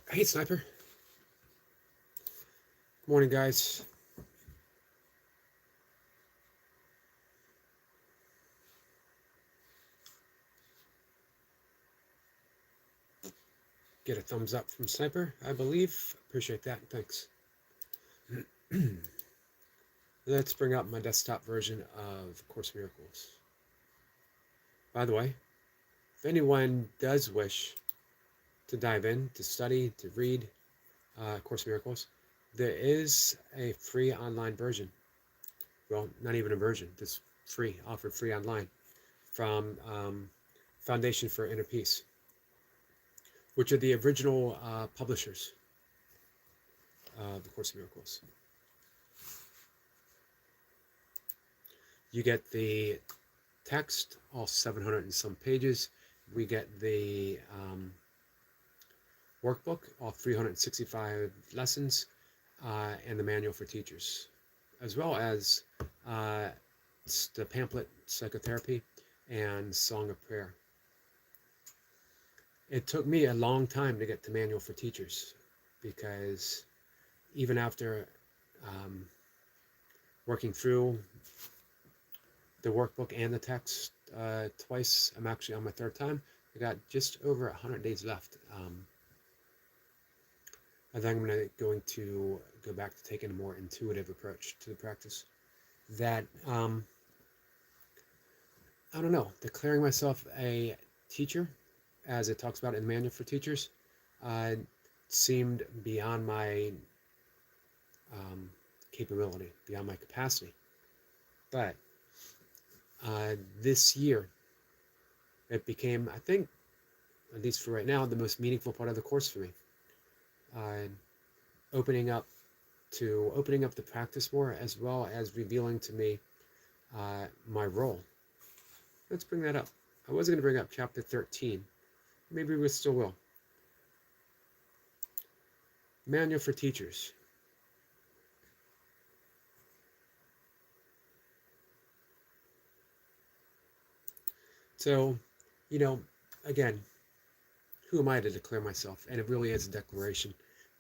Hey, Sniper. Good morning, guys. Get a thumbs up from Sniper, I believe. Appreciate that. Thanks. Let's bring up my desktop version of Course Miracles. By the way, if anyone does wish to dive in, to study, to read Course Miracles, there is a free online version. Well, not even a version, just free, offered free online from Foundation for Inner Peace, which are the original publishers of the Course Miracles. You get the text, all 700 and some pages. We get the workbook, all 365 lessons, and the manual for teachers, as well as the pamphlet, Psychotherapy, and Song of Prayer. It took me a long time to get the manual for teachers, because even after working through the workbook and the text twice, I'm actually on my third time. I got just over 100 days left. I think I'm going to go back to taking a more intuitive approach to the practice. That, I don't know, declaring myself a teacher, as it talks about in the manual for teachers, seemed beyond my capability, beyond my capacity. But this year, it became, I think, at least for right now, the most meaningful part of the course for me. Opening up the practice more, as well as revealing to me my role. Let's bring that up. I was going to bring up chapter 13. Maybe we still will. Manual for Teachers. So, again, who am I to declare myself? And it really is a declaration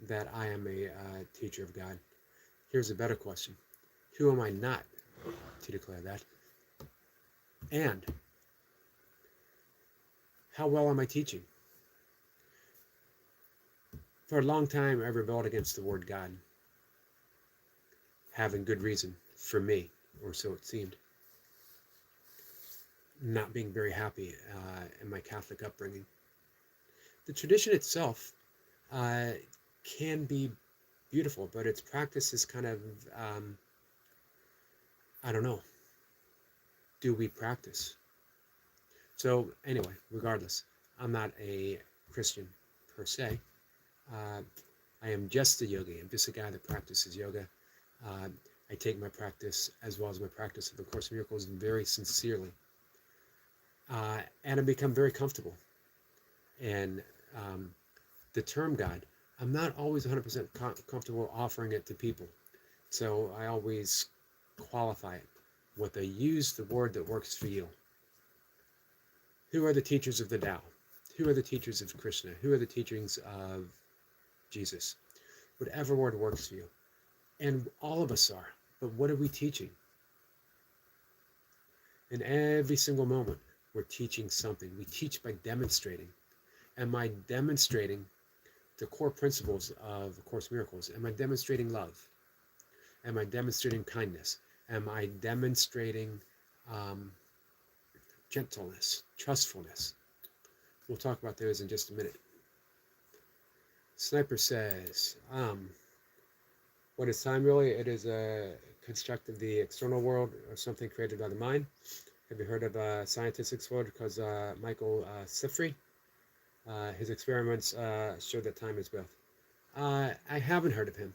that I am a teacher of God. Here's a better question. Who am I not to declare that? And how well am I teaching? For a long time, I rebelled against the word God, having good reason for me, or so it seemed. Not being very happy in my Catholic upbringing. The tradition itself can be beautiful, but its practice is kind of, I don't know. Do we practice? So anyway, regardless, I'm not a Christian per se. I am just a yogi. I'm just a guy that practices yoga. I take my practice, as well as my practice of the Course of Miracles, very sincerely. And I've become very comfortable. And the term God, I'm not always 100% comfortable offering it to people. So I always qualify it with a use the word that works for you. Who are the teachers of the Tao? Who are the teachers of Krishna? Who are the teachings of Jesus? Whatever word works for you. And all of us are. But what are we teaching? In every single moment, we're teaching something. We teach by demonstrating. Am I demonstrating the core principles of A Course in Miracles? Am I demonstrating love? Am I demonstrating kindness? Am I demonstrating gentleness, trustfulness? We'll talk about those in just a minute. Sniper says, what is time really? It is a construct of the external world, or something created by the mind. Have you heard of scientist explorer called Michael Sifry? His experiments show that time is both. I haven't heard of him.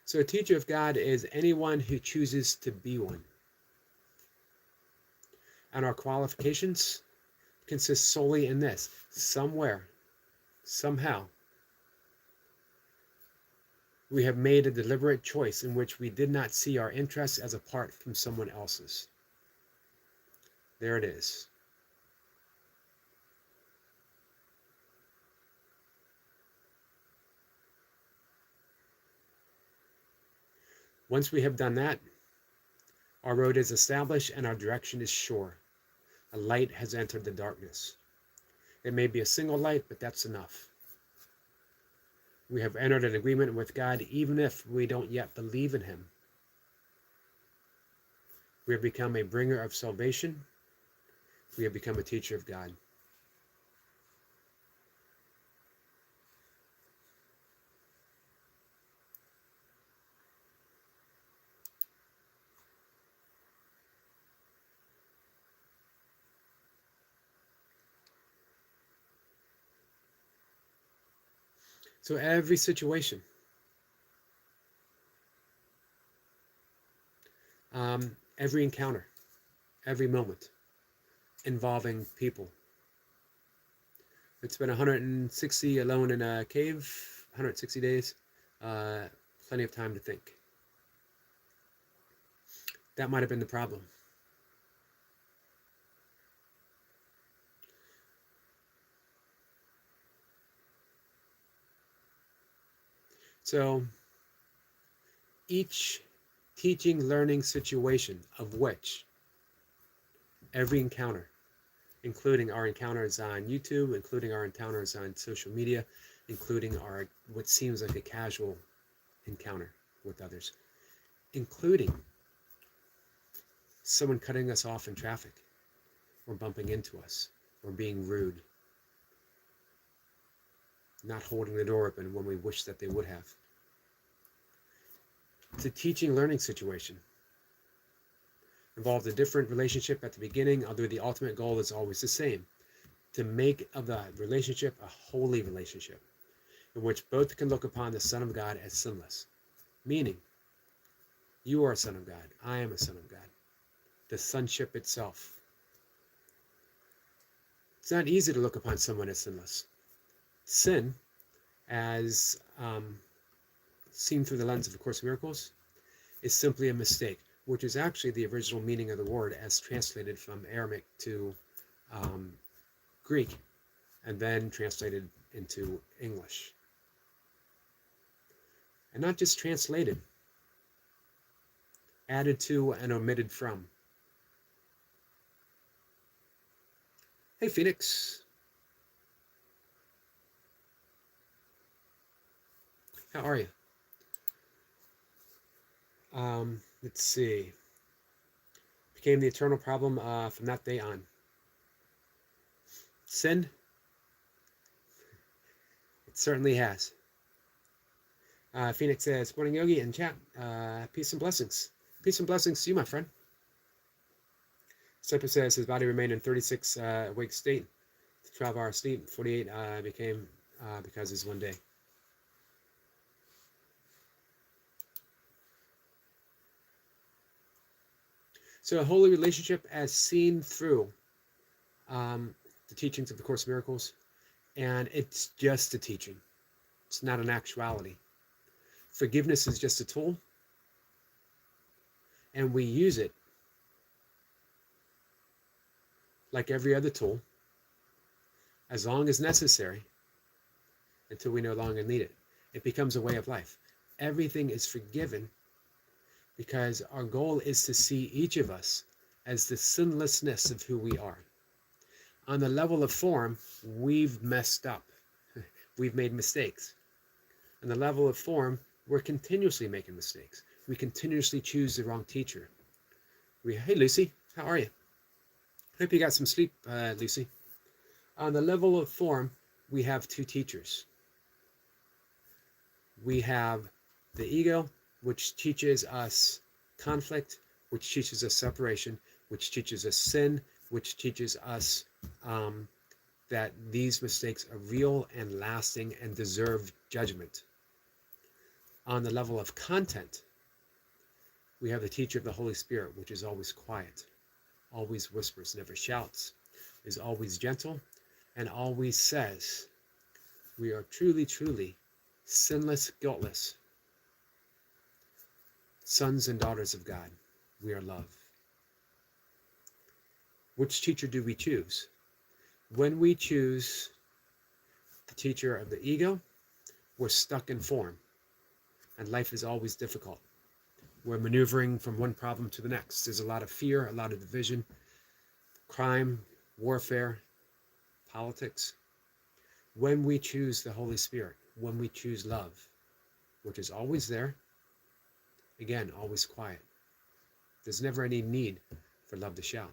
So a teacher of God is anyone who chooses to be one. And our qualifications consist solely in this. Somewhere, somehow, we have made a deliberate choice in which we did not see our interests as apart from someone else's. There it is. Once we have done that, our road is established and our direction is sure. A light has entered the darkness. It may be a single light, but that's enough. We have entered an agreement with God even if we don't yet believe in him. We have become a bringer of salvation. We have become a teacher of God. So every situation, every encounter, every moment involving people. It's been 160 alone in a cave, 160 days, plenty of time to think. That might have been the problem. So each teaching, learning situation of which every encounter, including our encounters on YouTube, including our encounters on social media, including our what seems like a casual encounter with others, including someone cutting us off in traffic or bumping into us or being rude, not holding the door open when we wish that they would have. It's a teaching learning situation. Involved a different relationship at the beginning, although the ultimate goal is always the same: to make of the relationship a holy relationship in which both can look upon the Son of God as sinless. Meaning, you are a son of God, I am a son of God. The sonship itself. It's not easy to look upon someone as sinless. Sin, as seen through the lens of A Course in Miracles, is simply a mistake, which is actually the original meaning of the word as translated from Aramaic to Greek and then translated into English. And not just translated, added to and omitted from. Hey, Phoenix. How are you? Let's see. Became the eternal problem from that day on. Sin? It certainly has. Phoenix says, morning Yogi in chat. Peace and blessings. Peace and blessings to you, my friend. Cypress says his body remained in 36 awake state. 12-hour sleep, 48 became because it's one day. So a holy relationship as seen through the teachings of the Course of Miracles, and it's just a teaching. It's not an actuality. Forgiveness is just a tool, and we use it like every other tool, as long as necessary, until we no longer need it. It becomes a way of life. Everything is forgiven because our goal is to see each of us as the sinlessness of who we are. On the level of form, we've messed up. We've made mistakes. On the level of form, we're continuously making mistakes. We continuously choose the wrong teacher. Hey, Lucy, how are you? Hope you got some sleep, Lucy. On the level of form, we have two teachers. We have the ego, which teaches us conflict, which teaches us separation, which teaches us sin, which teaches us that these mistakes are real and lasting and deserve judgment. On the level of content, we have the teacher of the Holy Spirit, which is always quiet, always whispers, never shouts, is always gentle, and always says, we are truly, truly sinless, guiltless sons and daughters of God. We are love. Which teacher do we choose? When we choose the teacher of the ego, we're stuck in form, and life is always difficult. We're maneuvering from one problem to the next. There's a lot of fear, a lot of division, crime, warfare, politics. When we choose the Holy Spirit, when we choose love, which is always there, again, always quiet. There's never any need for love to shout.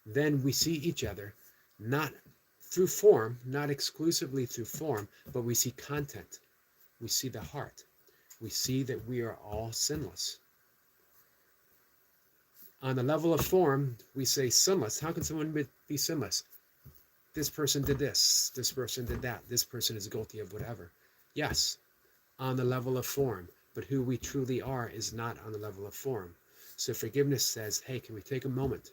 Then we see each other not through form, not exclusively through form, but we see content. We see the heart. We see that we are all sinless. On the level of form, we say sinless. How can someone be sinless? This person did this. This person did that. This person is guilty of whatever. Yes, on the level of form, but who we truly are is not on the level of form. So forgiveness says, hey, can we take a moment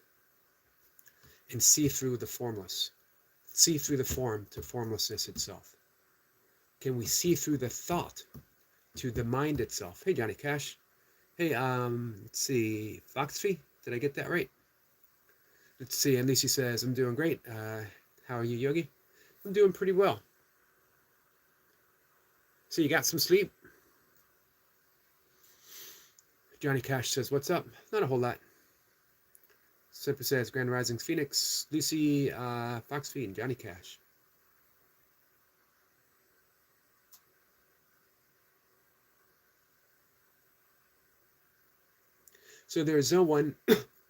and see through the formless? See through the form to formlessness itself. Can we see through the thought to the mind itself? Hey, Johnny Cash. Hey, let's see, Foxfee, did I get that right? Let's see, and Lucy says, I'm doing great. How are you, Yogi? I'm doing pretty well. So you got some sleep? Johnny Cash says, what's up? Not a whole lot. Super says, Grand Rising Phoenix, Lucy, Foxfee, and Johnny Cash. So there is no one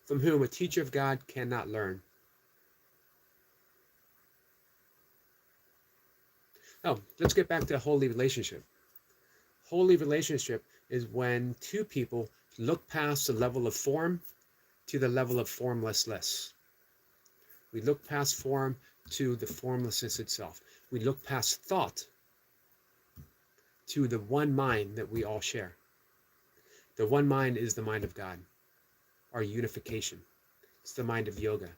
from whom a teacher of God cannot learn. Oh, let's get back to holy relationship. Holy relationship is when two people look past the level of form to the level of formlessness. We look past form to the formlessness itself. We look past thought to the one mind that we all share. The one mind is the mind of God, our unification. It's the mind of yoga.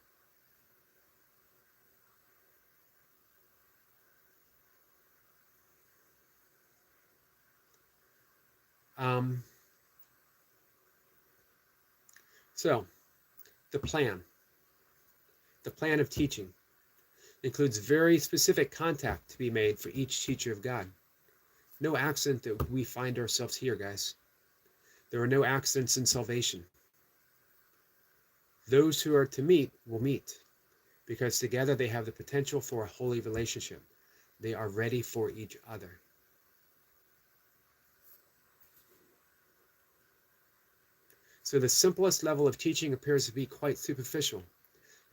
So, the plan of teaching includes very specific contact to be made for each teacher of God. No accident that we find ourselves here, guys. There are no accidents in salvation. Those who are to meet will meet, because together they have the potential for a holy relationship. They are ready for each other. So the simplest level of teaching appears to be quite superficial.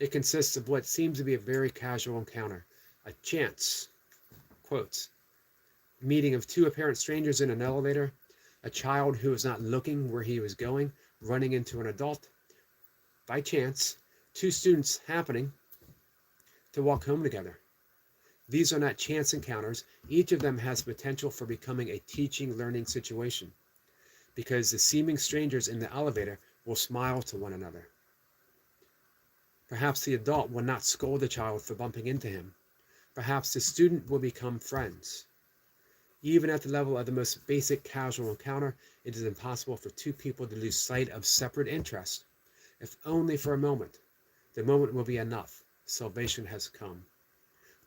It consists of what seems to be a very casual encounter, a chance, quotes, meeting of two apparent strangers in an elevator, a child who was not looking where he was going, running into an adult, by chance, two students happening to walk home together. These are not chance encounters. Each of them has potential for becoming a teaching, learning situation, because the seeming strangers in the elevator will smile to one another. Perhaps the adult will not scold the child for bumping into him. Perhaps the student will become friends. Even at the level of the most basic casual encounter, it is impossible for two people to lose sight of separate interest, if only for a moment. The moment will be enough. Salvation has come.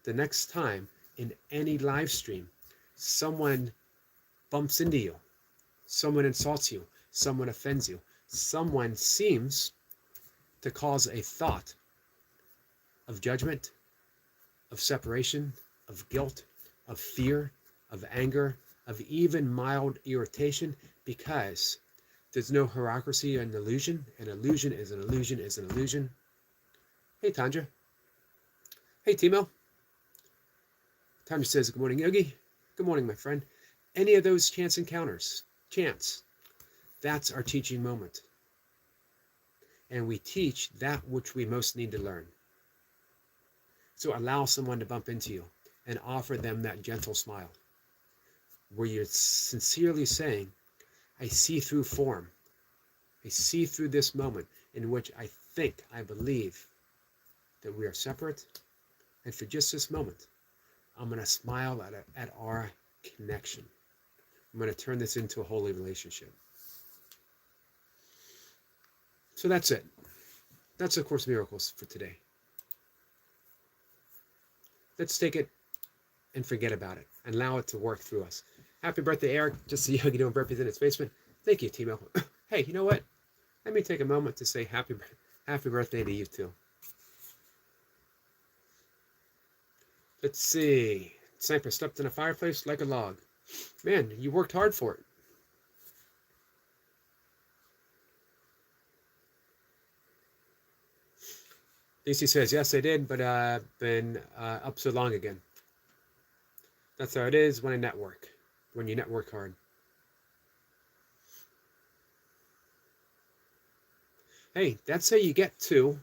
The next time in any live stream, someone bumps into you, someone insults you, someone offends you, someone seems to cause a thought of judgment, of separation, of guilt, of fear, of anger, of even mild irritation, because there's no hierarchy in illusion. An illusion is an illusion is an illusion. Hey, Tandra. Hey, Timo. Tandra says, good morning, Yogi. Good morning, my friend. Any of those chance encounters, chance, that's our teaching moment. And we teach that which we most need to learn. So allow someone to bump into you and offer them that gentle smile, where you're sincerely saying, I see through form. I see through this moment in which I think, I believe that we are separate. And for just this moment, I'm going to smile at our connection. I'm going to turn this into a holy relationship. So that's it. That's A Course in Miracles for today. Let's take it and forget about it and allow it to work through us. Happy birthday, Eric. Just so Yogi doing burpees in his basement. Thank you, Timo. Hey, you know what? Let me take a moment to say happy birthday to you too. Let's see. Sniper slept in a fireplace like a log. Man, you worked hard for it. Lucy says, yes, I did, but I've been up so long again. That's how it is when I network, when you network hard. Hey, that's how you get to,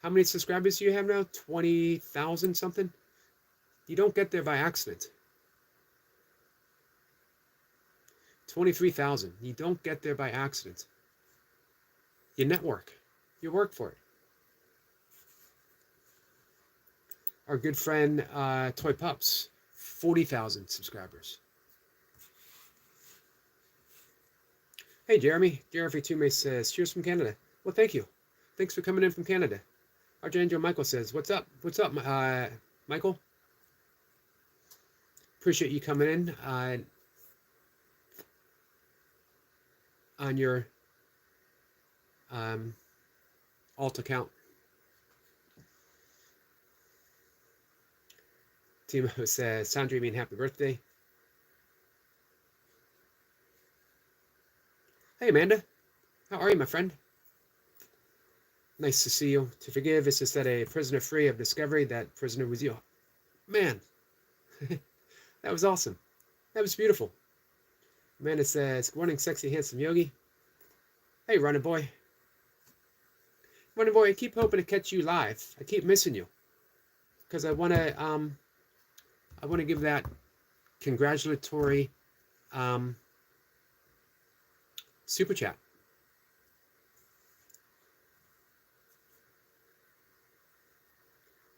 how many subscribers do you have now? 20,000 something? You don't get there by accident. 23,000. You don't get there by accident. You network. You work for it. Our good friend Toy Pups, 40,000 subscribers. Hey, Jeremy. Jeremy Toomey says, cheers from Canada. Well, thank you. Thanks for coming in from Canada. Archangel Michael says, what's up? What's up, Michael? Appreciate you coming in on your alt account. Timo says, Sandra, mean happy birthday. Hey, Amanda. How are you, my friend? Nice to see you. To forgive is to set a prisoner free of discovery. That prisoner was you. Man, that was awesome. That was beautiful. Amanda says, good morning, sexy, handsome Yogi. Hey, running boy. Running boy, I keep hoping to catch you live. I keep missing you. Because I want to give that congratulatory super chat.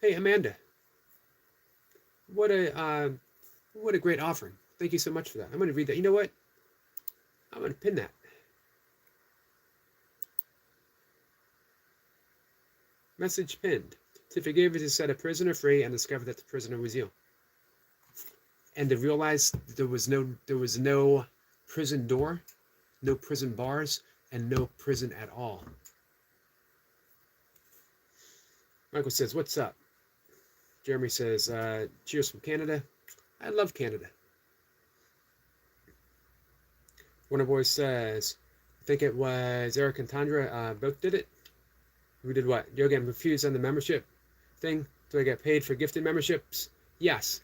Hey, Amanda. What a great offering. Thank you so much for that. I'm going to read that. You know what? I'm going to pin that. Message pinned. To forgive is to set a prisoner free and discover that the prisoner was you. And to realize there was no prison door, no prison bars, and no prison at all. Michael says, what's up? Jeremy says, cheers from Canada. I love Canada. One of boys says, I think it was Eric and Tandra both did it. Who did what? Yogi, I'm confused on the membership thing. Do I get paid for gifted memberships? Yes.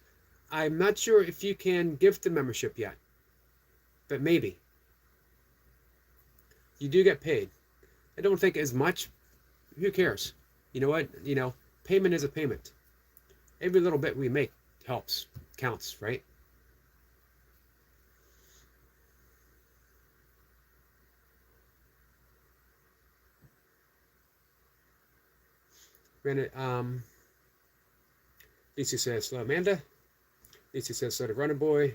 I'm not sure if you can gift the membership yet, but maybe. You do get paid. I don't think as much. Who cares? You know what? Payment is a payment. Every little bit we make helps, counts, right? Granted, Lisa says, hello, Amanda. Lisa says, hello, runner boy.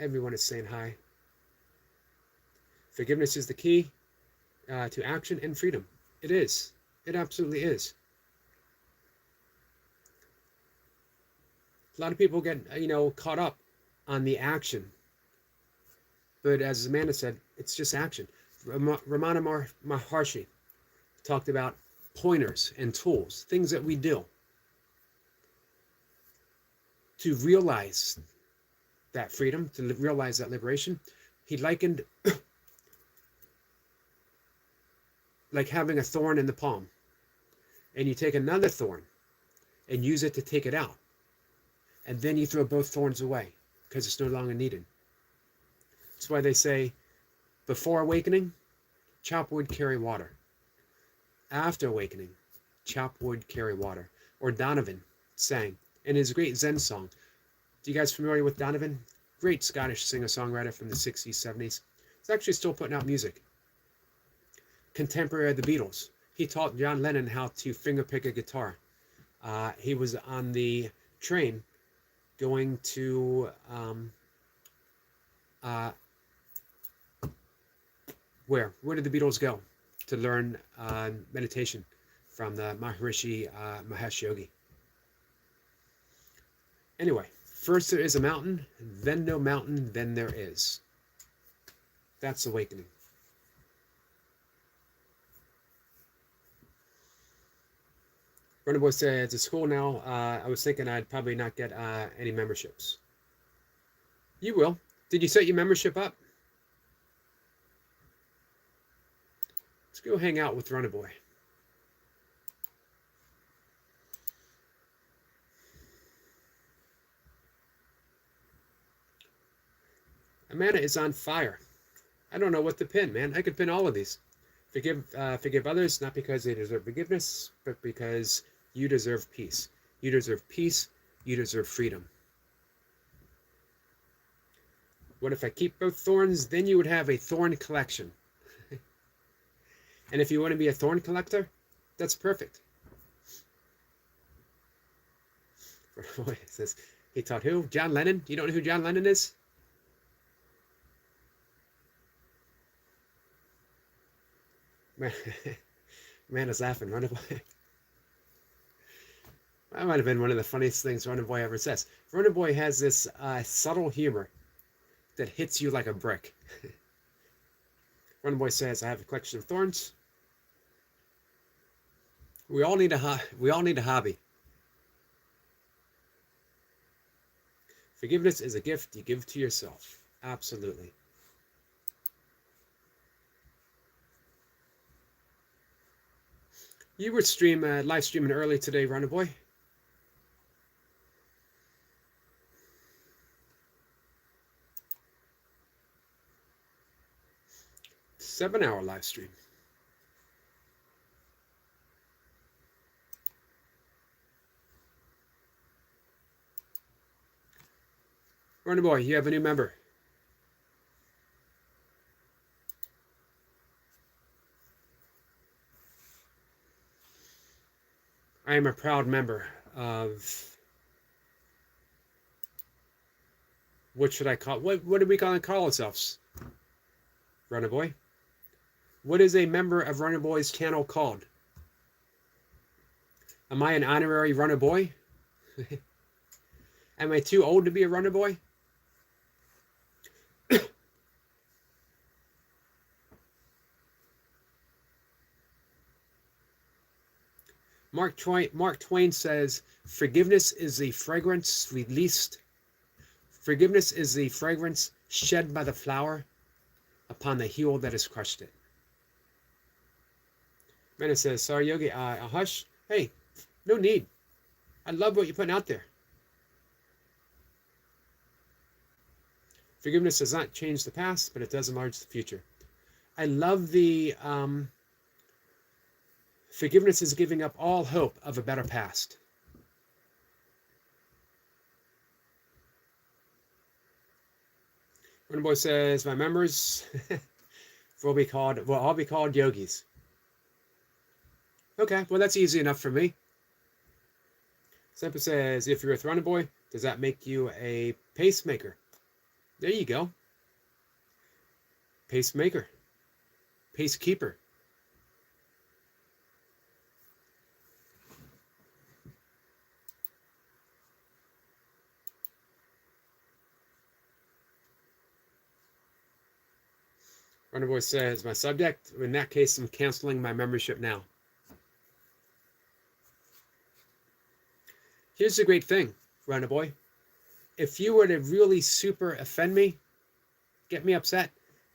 Everyone is saying hi. Forgiveness is the key to action and freedom. It is. It absolutely is. A lot of people get, caught up on the action. But as Amanda said, it's just action. Ramana Maharshi talked about pointers and tools, things that we do to realize that freedom, to realize that liberation. He likened like having a thorn in the palm, and you take another thorn and use it to take it out, and then you throw both thorns away because it's no longer needed. That's why they say, before awakening, chop wood, carry water. After awakening, chop wood, carry water. Or Donovan sang in his great Zen song. Do you guys familiar with Donovan? Great Scottish singer-songwriter from the 60s, 70s. He's actually still putting out music. Contemporary of the Beatles. He taught John Lennon how to fingerpick a guitar. He was on the train going to where did the Beatles go to learn meditation from the Maharishi Mahesh Yogi? Anyway, first there is a mountain, then no mountain, then there is. That's awakening. Runner Boy says, at school now, I was thinking I'd probably not get any memberships. You will. Did you set your membership up? Let's go hang out with Runner Boy. Amanda is on fire. I don't know what to pin, man. I could pin all of these. Forgive others, not because they deserve forgiveness, but because you deserve peace. You deserve peace. You deserve freedom. What if I keep both thorns? Then you would have a thorn collection. And if you want to be a thorn collector, that's perfect. It says, he taught who? John Lennon? You don't know who John Lennon is? Man is laughing. Runner Boy. That might have been one of the funniest things Runner Boy ever says. Runner Boy has this subtle humor that hits you like a brick. Runner Boy says, I have a collection of thorns. We all need a hobby. Forgiveness is a gift you give to yourself. Absolutely. You were live streaming early today, Runner Boy. Seven-hour live stream. Runner Boy, you have a new member. I am a proud member of, what should I call, what do we call ourselves? Runner Boy? What is a member of Runner Boy's channel called? Am I an honorary Runner Boy? Am I too old to be a Runner Boy? Mark Twain says, forgiveness is the fragrance released. Forgiveness is the fragrance shed by the flower upon the heel that has crushed it. Mena says, sorry, Yogi, hush. Hey, no need. I love what you're putting out there. Forgiveness does not change the past, but it does enlarge the future. I love the forgiveness is giving up all hope of a better past. Runner Boy says, my members will all be called yogis. Okay, well that's easy enough for me. Semper says, if you're with Runner Boy, does that make you a pacemaker? There you go. Pacemaker. Pacekeeper. Runner Boy says, my subject, in that case, I'm canceling my membership now. Here's the great thing, Runner Boy. If you were to really super offend me, get me upset,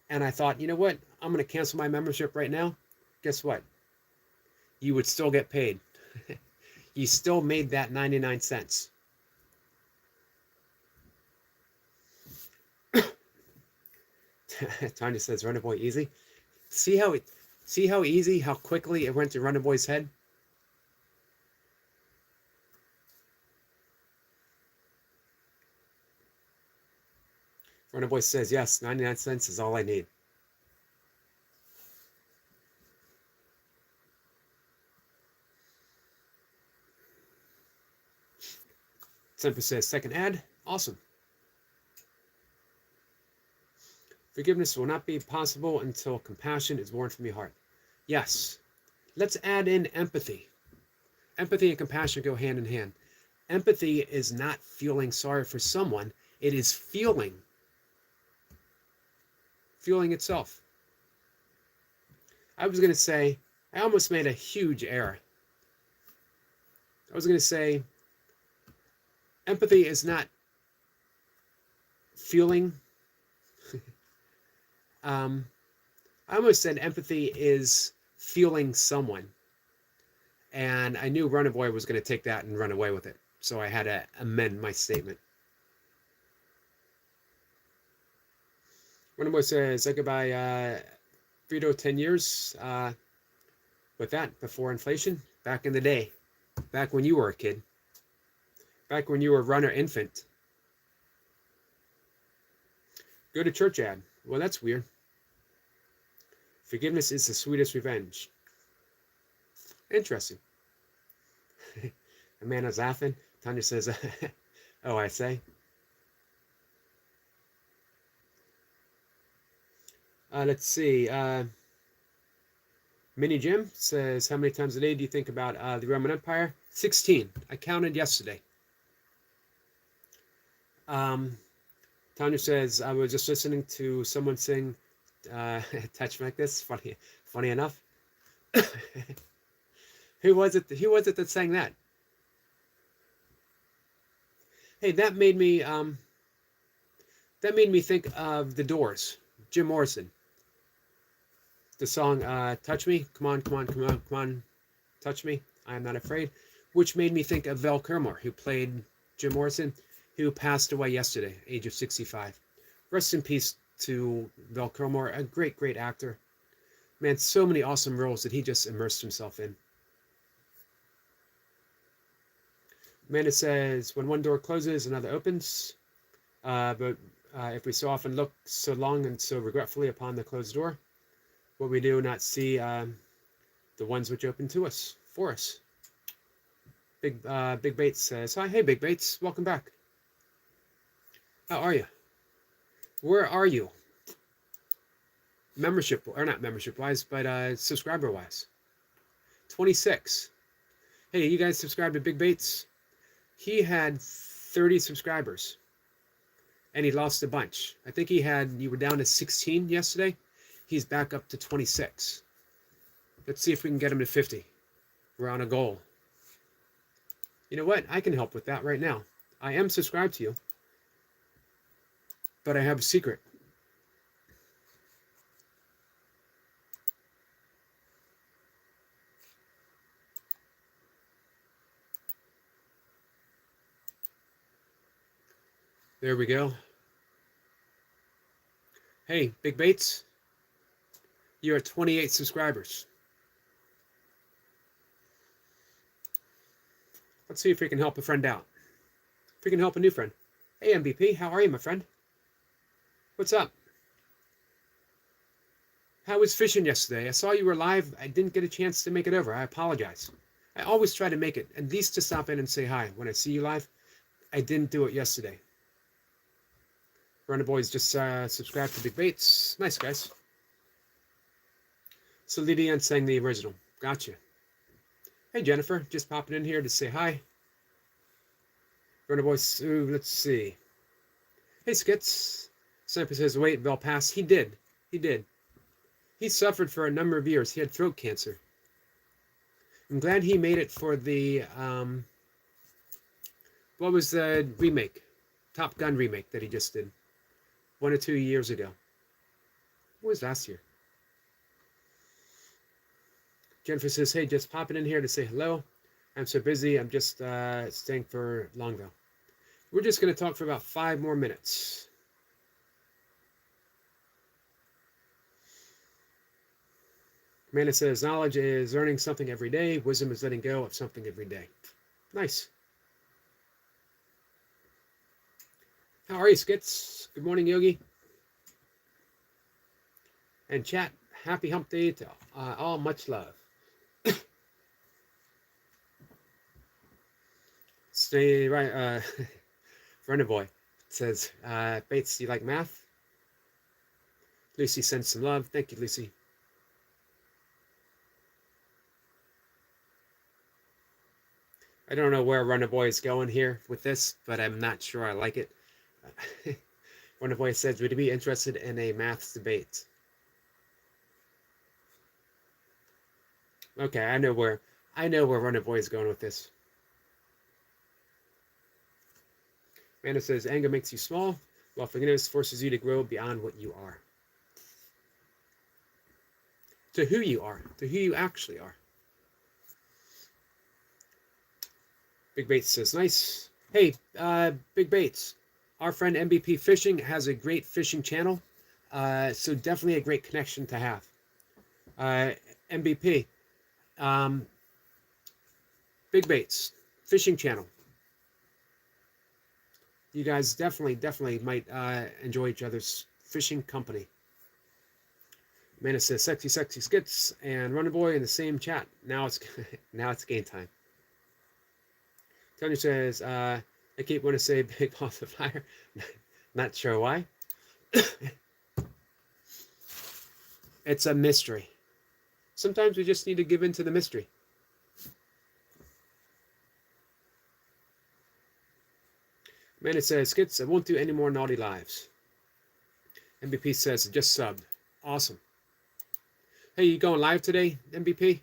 and I thought, you know what, I'm going to cancel my membership right now, guess what? You would still get paid. You still made that 99 cents. Tanya says, Runner Boy easy. See how easy, how quickly it went to Runner Boy's head? Runner Boy says, yes, 99 cents is all I need. Semper says, second ad, awesome. Forgiveness will not be possible until compassion is born from your heart. Yes. Let's add in empathy. Empathy and compassion go hand in hand. Empathy is not feeling sorry for someone. It is feeling fueling itself. I was going to say, I almost made a huge error. I was going to say, empathy is not feeling. I almost said empathy is feeling someone. And I knew Runaway was going to take that and run away with it. So I had to amend my statement. Runaway says, say goodbye, Vito, 10 years. With that, before inflation, back in the day, back when you were a kid, back when you were a runner infant. Go to church ad. Well, that's weird. Forgiveness is the sweetest revenge. Interesting. Amanda's laughing. Tanya says, oh, I say. Let's see. Mini Jim says, how many times a day do you think about the Roman Empire? 16. I counted yesterday. Tanya says, I was just listening to someone sing Touch Me Like This. Funny enough. Who was it that sang that? Hey, that made me think of The Doors, Jim Morrison. The song Touch Me, come on, touch me, I am not afraid, which made me think of Val Kilmer, who played Jim Morrison, who passed away yesterday, age of 65. Rest in peace to Val Kilmer, a great actor. Man, so many awesome roles that he just immersed himself in. Amanda says, when one door closes, another opens. But if we so often look so long and so regretfully upon the closed door, what we do not see the ones which open to us, for us. Big Bates says, hi, hey, Big Bates, welcome back. How are you? Where are you? Membership, or not membership-wise, but subscriber-wise. 26. Hey, you guys subscribe to Big Bates? He had 30 subscribers, and he lost a bunch. I think you were down to 16 yesterday. He's back up to 26. Let's see if we can get him to 50. We're on a goal. You know what? I can help with that right now. I am subscribed to you, but I have a secret. There we go. Hey, Big Bates, you're at 28 subscribers. Let's see if we can help a friend out. If we can help a new friend. Hey, MVP, how are you, my friend? What's up? How was fishing yesterday? I saw you were live. I didn't get a chance to make it over. I apologize. I always try to make it, at least to stop in and say hi when I see you live. I didn't do it yesterday. Runner Boys just subscribed to Big Bates. Nice, guys. So Lydian sang the original. Gotcha. Hey, Jennifer. Just popping in here to say hi. Runner Boys, let's see. Hey, Skits. Sniper says, wait, Bell passed. He did. He suffered for a number of years. He had throat cancer. I'm glad he made it for the, what was the remake? Top Gun remake that he just did. 1 or 2 years ago. What was last year? Jennifer says, hey, just popping in here to say hello. I'm so busy. I'm just staying for Longville. We're just going to talk for about 5 more minutes. Amanda says, knowledge is learning something every day. Wisdom is letting go of something every day. Nice. How are you, Skits? Good morning, Yogi. And chat, happy hump day to all, much love. Stay right, Runner Boy says, Bates, do you like math? Lucy sends some love. Thank you, Lucy. I don't know where Runner Boy is going here with this, but I'm not sure I like it. One of Boy says, would you be interested in a maths debate? Okay, I know where Runner Boy is going with this. Amanda says, anger makes you small, while forgiveness forces you to grow beyond what you are. To who you are, to who you actually are. Big Bates says, nice. Hey, Big Bates, our friend MVP Fishing has a great fishing channel, so definitely a great connection to have. MVP, Big Bates, fishing channel. You guys definitely might enjoy each other's fishing company. Amanda says, sexy skits and Runner Boy in the same chat. Now it's game time. Tony says, I keep wanting to say big balls of fire. Not sure why. It's a mystery. Sometimes we just need to give in to the mystery. Amanda says, skits, I won't do any more naughty lives. MVP says, just sub. Awesome. Hey, you going live today, MVP?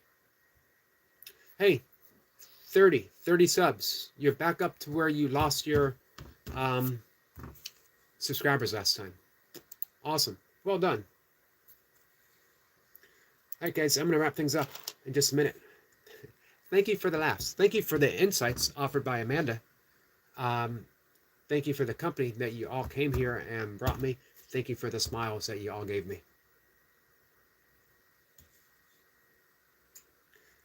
Hey, 30 subs. You're back up to where you lost your subscribers last time. Awesome. Well done. All right, guys, I'm going to wrap things up in just a minute. Thank you for the laughs. Thank you for the insights offered by Amanda. Thank you for the company that you all came here and brought me. Thank you for the smiles that you all gave me.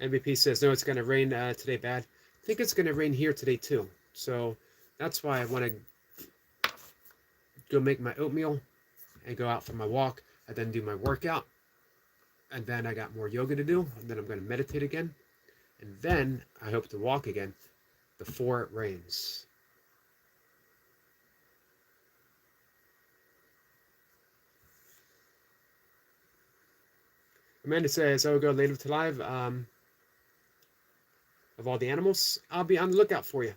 MVP says, no, it's going to rain today bad. I think it's going to rain here today too. So that's why I want to go make my oatmeal and go out for my walk and then do my workout. And then I got more yoga to do. And then I'm going to meditate again. And then I hope to walk again before it rains. Amanda says, I will go later to live. Of all the animals, I'll be on the lookout for you.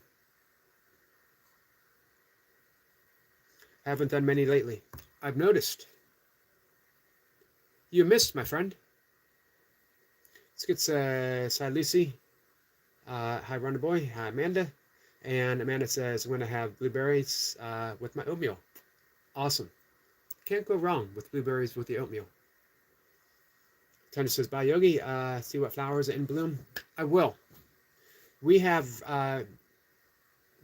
Haven't done many lately. I've noticed. You missed, my friend. Let's get Hi Lucy. Hi Runner Boy. Hi Amanda. And Amanda says, I'm going to have blueberries with my oatmeal. Awesome. Can't go wrong with blueberries with the oatmeal. Tony says, bye Yogi. See what flowers are in bloom. I will. We have,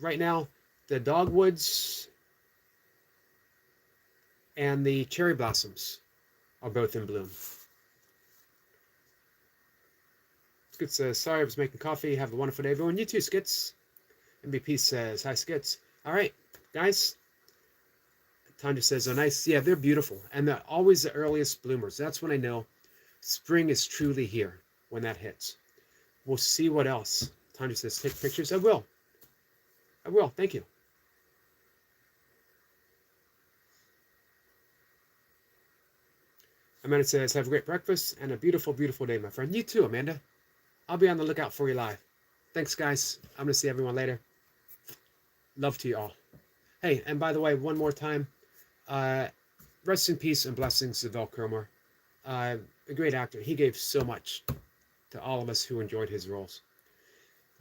right now, the dogwoods and the cherry blossoms are both in bloom. Skits says, sorry, I was making coffee. Have a wonderful day, everyone. You too, Skits. MVP says, hi, Skits. All right, guys. Tanya says, oh, nice. Yeah, they're beautiful. And they're always the earliest bloomers. That's when I know spring is truly here, when that hits. We'll see what else. Tanya says, take pictures. I will. Thank you. Amanda says, have a great breakfast and a beautiful, beautiful day, my friend. You too, Amanda. I'll be on the lookout for you live. Thanks, guys. I'm going to see everyone later. Love to you all. Hey, and by the way, one more time, rest in peace and blessings to Val Kilmer. A great actor. He gave so much to all of us who enjoyed his roles.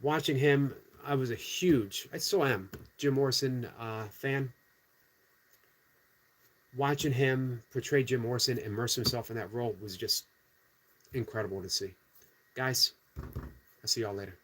Watching him, I was I still am, Jim Morrison fan. Watching him portray Jim Morrison, immerse himself in that role was just incredible to see. Guys, I'll see y'all later.